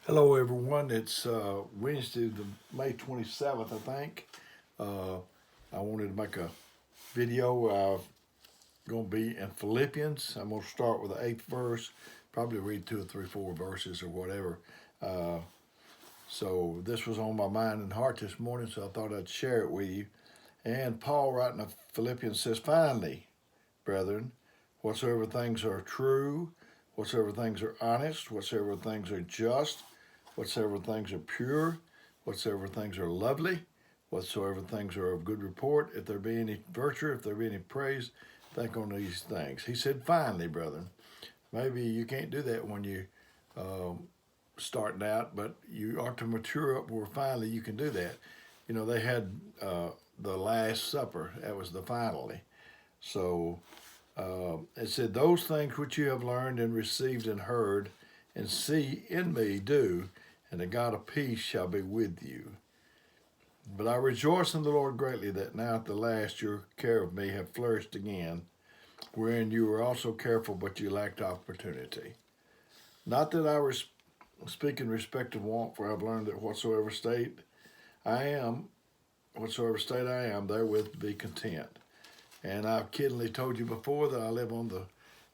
Hello, everyone. It's Wednesday, May 27th, I think. Uh, I wanted to make a video. I'm going to be in Philippians. I'm going to start with the 8th verse, probably read 2 or 3, 4 verses or whatever. Uh, so this was on my mind and heart this morning, so I thought I'd share it with you. And Paul, writing to Philippians, says, "Finally, brethren, whatsoever things are true, whatsoever things are honest, whatsoever things are just, whatsoever things are pure, whatsoever things are lovely, whatsoever things are of good report, if there be any virtue, if there be any praise, think on these things." He said, "Finally, brethren." Maybe you can't do that when you starting out, but you ought to mature up where finally you can do that. You know, they had the Last Supper. That was the finally. So it said, "Those things which you have learned and received and heard and see in me do, and the God of peace shall be with you. But I rejoice in the Lord greatly that now at the last your care of me have flourished again, wherein you were also careful, but you lacked opportunity. Not that I speak in respect of want, for I have learned that whatsoever state I am, therewith be content. And I've kiddingly told you before that I live on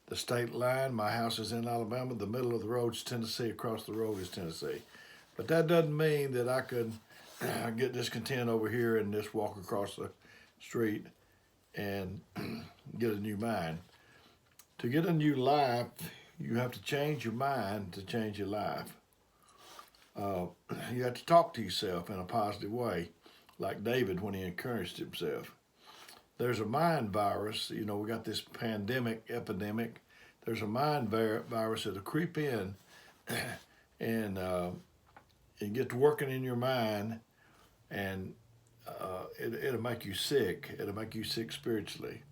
the state line. My house is in Alabama. The middle of the road is Tennessee. Across the road is Tennessee. But that doesn't mean that I could get discontent over here and just walk across the street and get a new mind. To get a new life, you have to change your mind to change your life. You have to talk to yourself in a positive way, like David when he encouraged himself. There's a mind virus. You know, we got this epidemic. There's a mind virus that'll creep in and get to working in your mind, and it'll make you sick. It'll make you sick spiritually.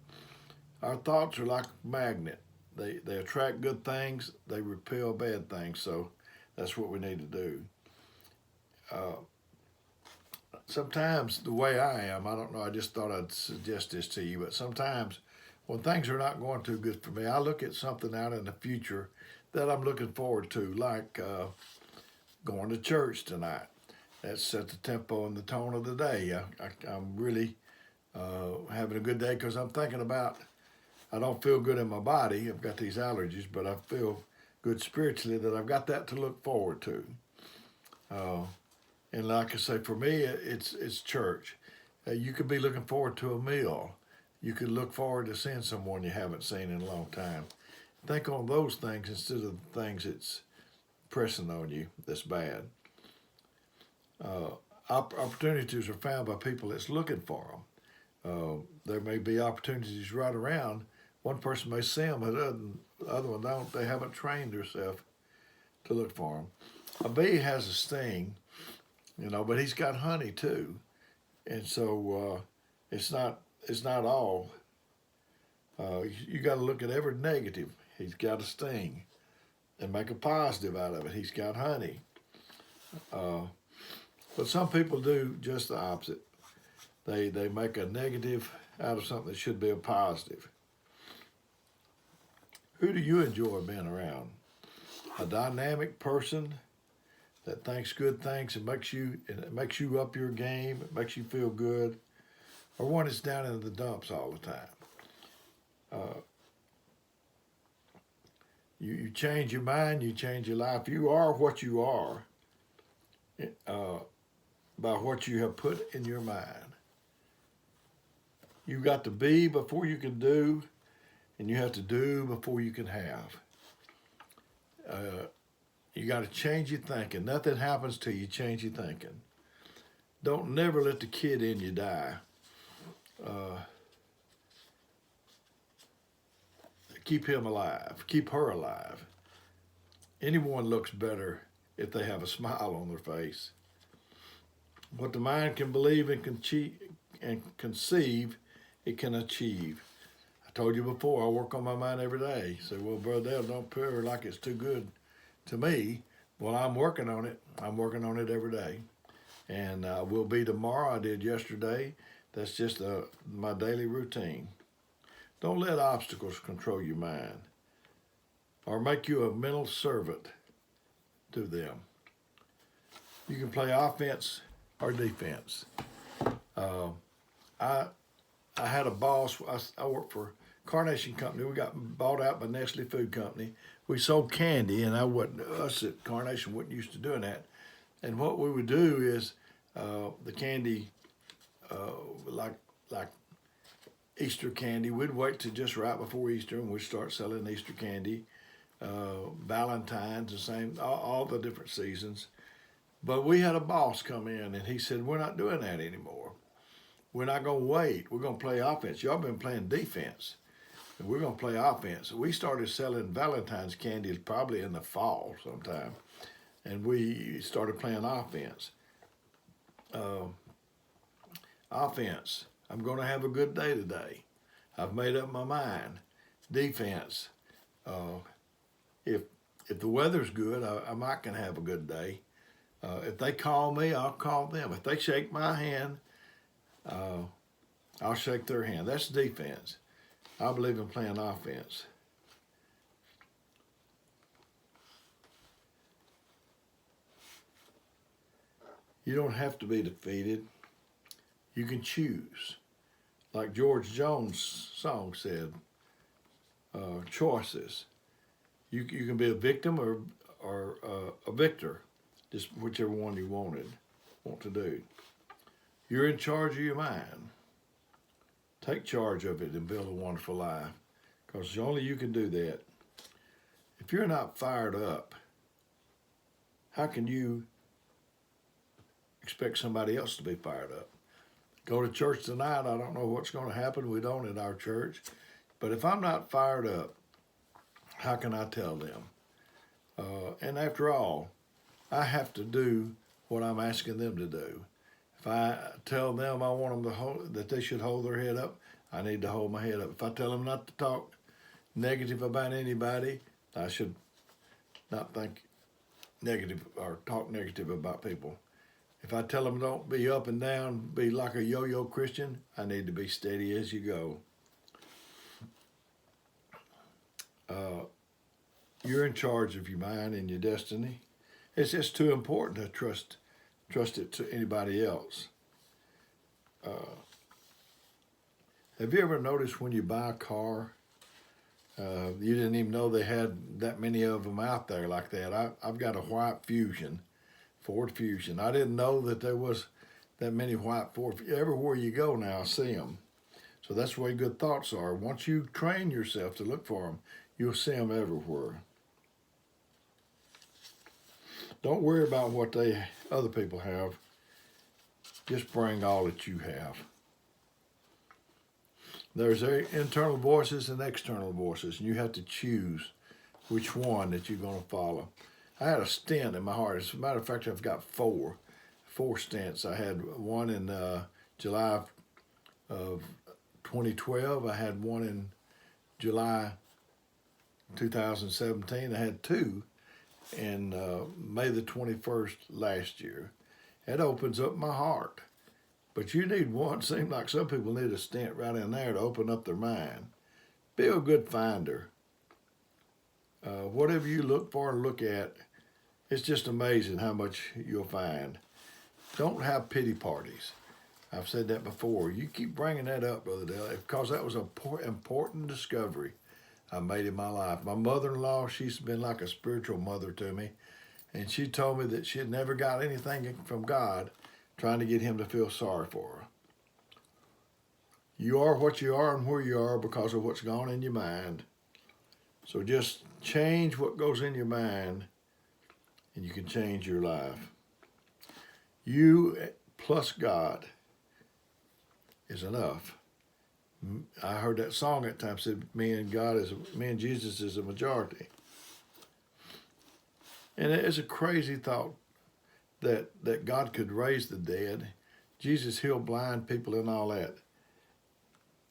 Our thoughts are like a magnet. They attract good things. They repel bad things. So that's what we need to do. Sometimes the way I am, I don't know, I just thought I'd suggest this to you, but sometimes when things are not going too good for me, I look at something out in the future that I'm looking forward to, like going to church tonight. That sets the tempo and the tone of the day. I'm really having a good day because I'm thinking about, I don't feel good in my body. I've got these allergies, but I feel good spiritually that I've got that to look forward to. And like I say, for me, it's church. You could be looking forward to a meal. You could look forward to seeing someone you haven't seen in a long time. Think on those things instead of the things that's pressing on you that's bad. Opportunities are found by people that's looking for them. There may be opportunities right around. One person may see them, but the other one don't. They haven't trained themselves to look for them. A bee has a sting, you know, but he's got honey too, and so it's not all. You got to look at every negative. He's got a sting, and make a positive out of it. He's got honey. But some people do just the opposite. They make a negative out of something that should be a positive. Who do you enjoy being around? A dynamic person that thinks good things and it makes you up your game, it makes you feel good, or one that's down in the dumps all the time. You change your mind, you change your life. You are what you are by what you have put in your mind. You've got to be before you can do, and you have to do before you can have. You got to change your thinking. Nothing happens till you change your thinking. Don't never let the kid in you die. Keep him alive. Keep her alive. Anyone looks better if they have a smile on their face. What the mind can believe and conceive, it can achieve. I told you before, I work on my mind every day. You say, "Well, Brother Dale, don't appear like it's too good to me." Well, I'm working on it. I'm working on it every day. And will be tomorrow. I did yesterday. That's just my daily routine. Don't let obstacles control your mind or make you a mental servant to them. You can play offense or defense. I I had a boss. I worked for Carnation Company. We got bought out by Nestle Food Company. We sold candy, and us at Carnation wasn't used to doing that. And what we would do is the candy, like like Easter candy, we'd wait to just right before Easter, and we'd start selling Easter candy. Valentine's, the same, all the different seasons. But we had a boss come in, and he said, "We're not doing that anymore. We're not going to wait. We're going to play offense. Y'all been playing defense, and we're going to play offense." We started selling Valentine's candy probably in the fall sometime, and we started playing offense. Offense. I'm going to have a good day today. I've made up my mind. Defense. If the weather's good, I might can have a good day. If they call me, I'll call them. If they shake my hand, I'll shake their hand. That's defense. I believe in playing offense. You don't have to be defeated. You can choose. Like George Jones' song said, choices. You can be a victim or a victor, just whichever one you want to do. You're in charge of your mind. Take charge of it and build a wonderful life, because only you can do that. If you're not fired up, how can you expect somebody else to be fired up? Go to church tonight. I don't know what's going to happen. We don't at our church. But if I'm not fired up, how can I tell them? And after all, I have to do what I'm asking them to do. If I tell them I want them that they should hold their head up, I need to hold my head up. If I tell them not to talk negative about anybody, I should not think negative or talk negative about people. If I tell them don't be up and down, be like a yo-yo Christian, I need to be steady as you go. You're in charge of your mind and your destiny. It's just too important to trust it to anybody else. Have you ever noticed when you buy a car, you didn't even know they had that many of them out there like that? I've got a white Fusion, Ford Fusion. I didn't know that there was that many white Ford. Everywhere you go now, I see them. So that's the way good thoughts are. Once you train yourself to look for them, you'll see them everywhere. Don't worry about what other people have. Just bring all that you have. There's internal voices and external voices, and you have to choose which one that you're going to follow. I had a stent in my heart. As a matter of fact, I've got four stents. I had one in July of 2012. I had one in July 2017. I had two in May the 21st last year. It opens up my heart. But you need one. It seems like some people need a stent right in there to open up their mind. Be a good finder. Whatever you look for and look at, it's just amazing how much you'll find. Don't have pity parties. I've said that before. You keep bringing that up, Brother Dale, because that was an important discovery I made in my life. My mother-in-law, she's been like a spiritual mother to me, and she told me that she had never got anything from God trying to get him to feel sorry for her. You are what you are and where you are because of what's gone in your mind. So just change what goes in your mind, and you can change your life. You plus God is enough. I heard that song at times said, me and Jesus is a majority. And it's a crazy thought that God could raise the dead. Jesus healed blind people and all that.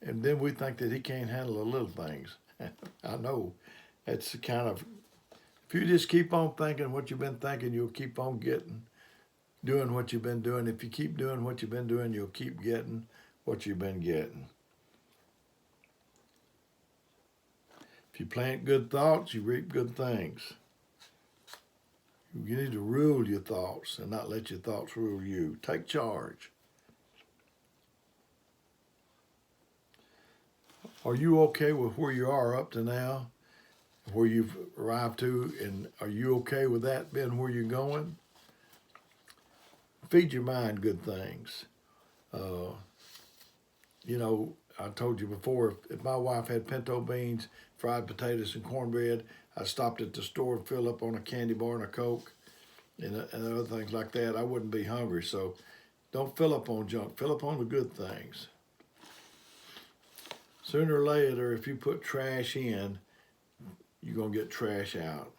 And then we think that he can't handle the little things. I know. It's the kind of, if you just keep on thinking what you've been thinking, you'll keep on doing what you've been doing. If you keep doing what you've been doing, you'll keep getting what you've been getting. If you plant good thoughts, you reap good things. You need to rule your thoughts and not let your thoughts rule you. Take charge. Are you okay with where you are up to now, where you've arrived to, and are you okay with that being where you're going? Feed your mind good things. You know, I told you before, if my wife had pinto beans, fried potatoes, and cornbread, I stopped at the store and filled up on a candy bar and a Coke and other things like that, I wouldn't be hungry. So don't fill up on junk. Fill up on the good things. Sooner or later, if you put trash in, you're going to get trash out.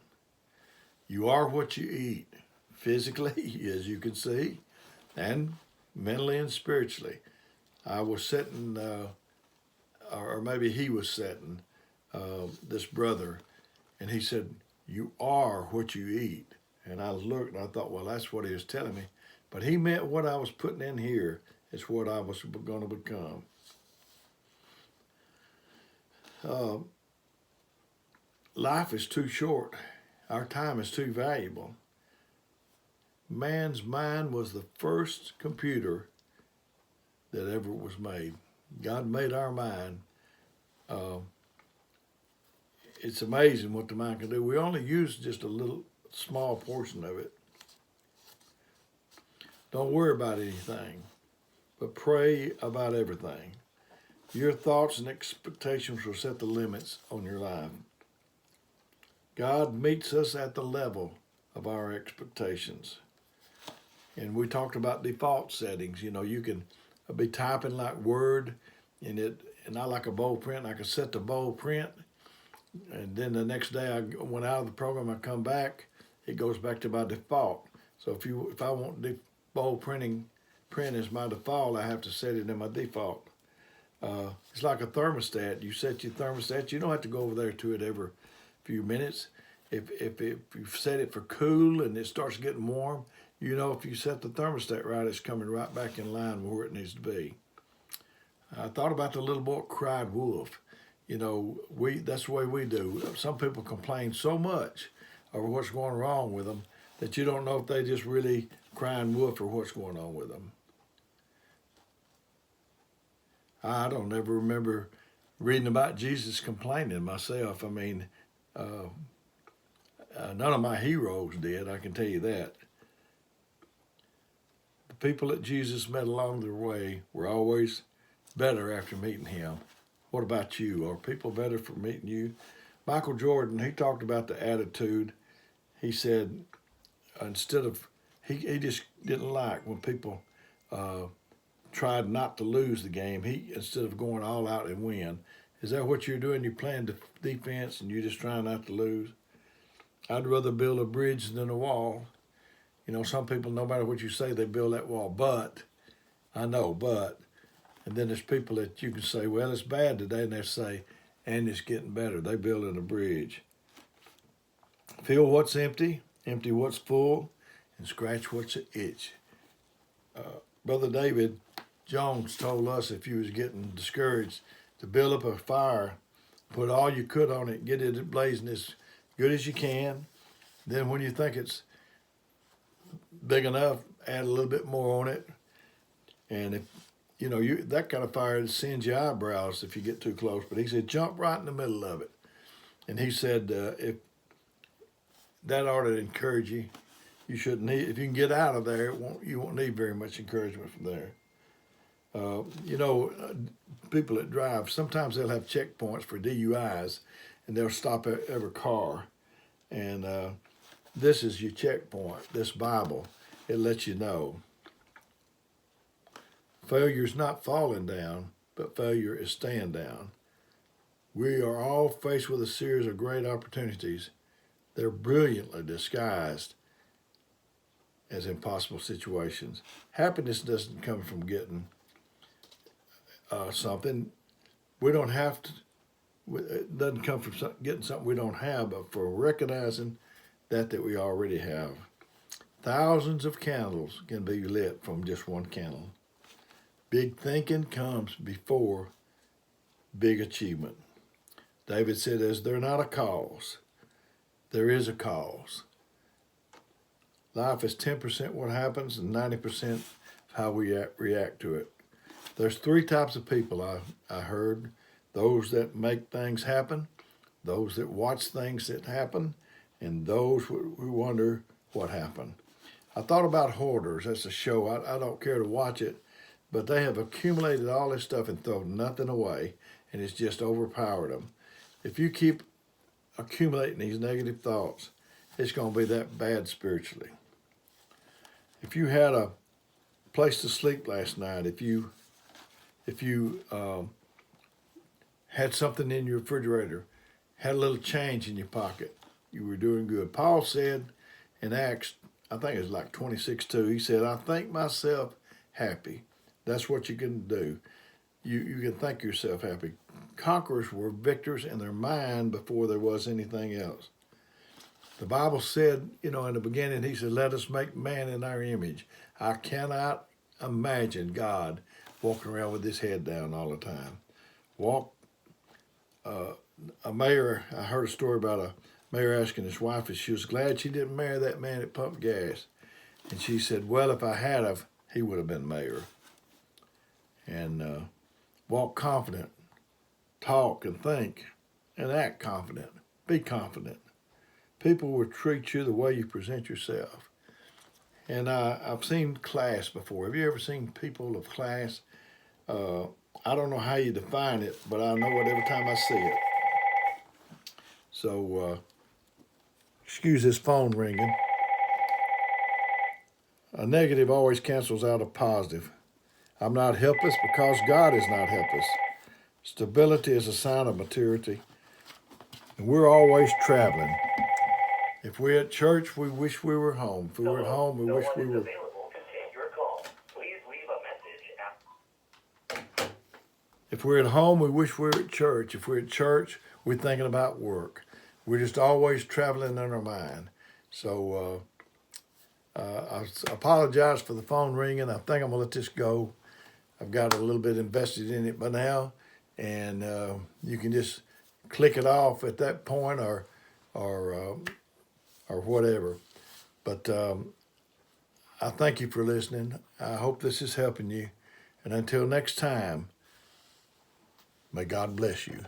You are what you eat, physically, as you can see, and mentally and spiritually. I was sitting, or maybe he was sitting, this brother, and he said, "You are what you eat." And I looked and I thought, well, that's what he was telling me. But he meant what I was putting in here is what I was going to become. Life is too short. Our time is too valuable. Man's mind was the first computer that ever was made. God made our mind. It's amazing what the mind can do. We only use just a little small portion of it. Don't worry about anything, but pray about everything. Your thoughts and expectations will set the limits on your life. God meets us at the level of our expectations. And we talked about default settings. You know, you can be typing like Word, and I like a bold print. I can set the bold print, and then the next day I went out of the program. I come back, it goes back to my default. So if I want bold print as my default, I have to set it in my default. It's like a thermostat. You set your thermostat. You don't have to go over there to it every few minutes. If you set it for cool and it starts getting warm, you know if you set the thermostat right, it's coming right back in line where it needs to be. I thought about the little boy that cried wolf. You know, that's the way we do. Some people complain so much over what's going wrong with them that you don't know if they just really crying wolf or what's going on with them. I don't ever remember reading about Jesus complaining myself. I mean, none of my heroes did, I can tell you that. The people that Jesus met along the way were always better after meeting him. What about you? Are people better for meeting you? Michael Jordan, he talked about the attitude. He said, he just didn't like when people tried not to lose the game. Instead of going all out and win. Is that what you're doing? You're playing defense and you're just trying not to lose? I'd rather build a bridge than a wall. You know, some people, no matter what you say, they build that wall. But, and then there's people that you can say, well, it's bad today, and they say, and it's getting better. They're building a bridge. Fill what's empty what's full, and scratch what's an itch. Brother David Jones told us if you was getting discouraged to build up a fire, put all you could on it, get it blazing as good as you can. Then when you think it's big enough, add a little bit more on it. And if you know that kind of fire sends your eyebrows if you get too close. But he said jump right in the middle of it. And he said if that ought to encourage you. You shouldn't need, if you can get out of there, you won't need very much encouragement from there. People that drive, sometimes they'll have checkpoints for DUIs, and they'll stop at every car. And this is your checkpoint, this Bible. It lets you know. Failure is not falling down, but failure is staying down. We are all faced with a series of great opportunities. They're brilliantly disguised as impossible situations. Happiness doesn't come from getting something. We don't have to. It doesn't come from getting something we don't have, but for recognizing that we already have. Thousands of candles can be lit from just one candle. Big thinking comes before big achievement. David said, "Is there not a cause? There is a cause." Life is 10% what happens and 90% how we react to it. There's three types of people I heard. Those that make things happen, those that watch things that happen, and those who wonder what happened. I thought about hoarders. That's a show. I don't care to watch it, but they have accumulated all this stuff and thrown nothing away, and it's just overpowered them. If you keep accumulating these negative thoughts, it's going to be that bad spiritually. If you had a place to sleep last night, if you had something in your refrigerator, had a little change in your pocket, you were doing good. Paul said in Acts, I think it was like 26:2, he said, I think myself happy. That's what you can do. You can think yourself happy. Conquerors were victors in their mind before there was anything else. The Bible said, in the beginning, he said, let us make man in our image. I cannot imagine God walking around with his head down all the time. A mayor, I heard a story about a mayor asking his wife if she was glad she didn't marry that man that pumped gas. And she said, well, if I had of, he would have been mayor. And walk confident, talk and think, and act confident. Be confident. People will treat you the way you present yourself. And I've seen class before. Have you ever seen people of class? I don't know how you define it, but I know it every time I see it. So, excuse this phone ringing. A negative always cancels out a positive. I'm not helpless because God is not helpless. Stability is a sign of maturity. And we're always traveling. If we're at church, we wish we were home. If we were at home, we wish we were. If we're at home, we wish we were at church. If we're at church, we're thinking about work. We're just always traveling in our mind. So I apologize for the phone ringing. I think I'm going to let this go. I've got a little bit invested in it by now. And you can just click it off at that point or whatever. But I thank you for listening. I hope this is helping you. And until next time, may God bless you.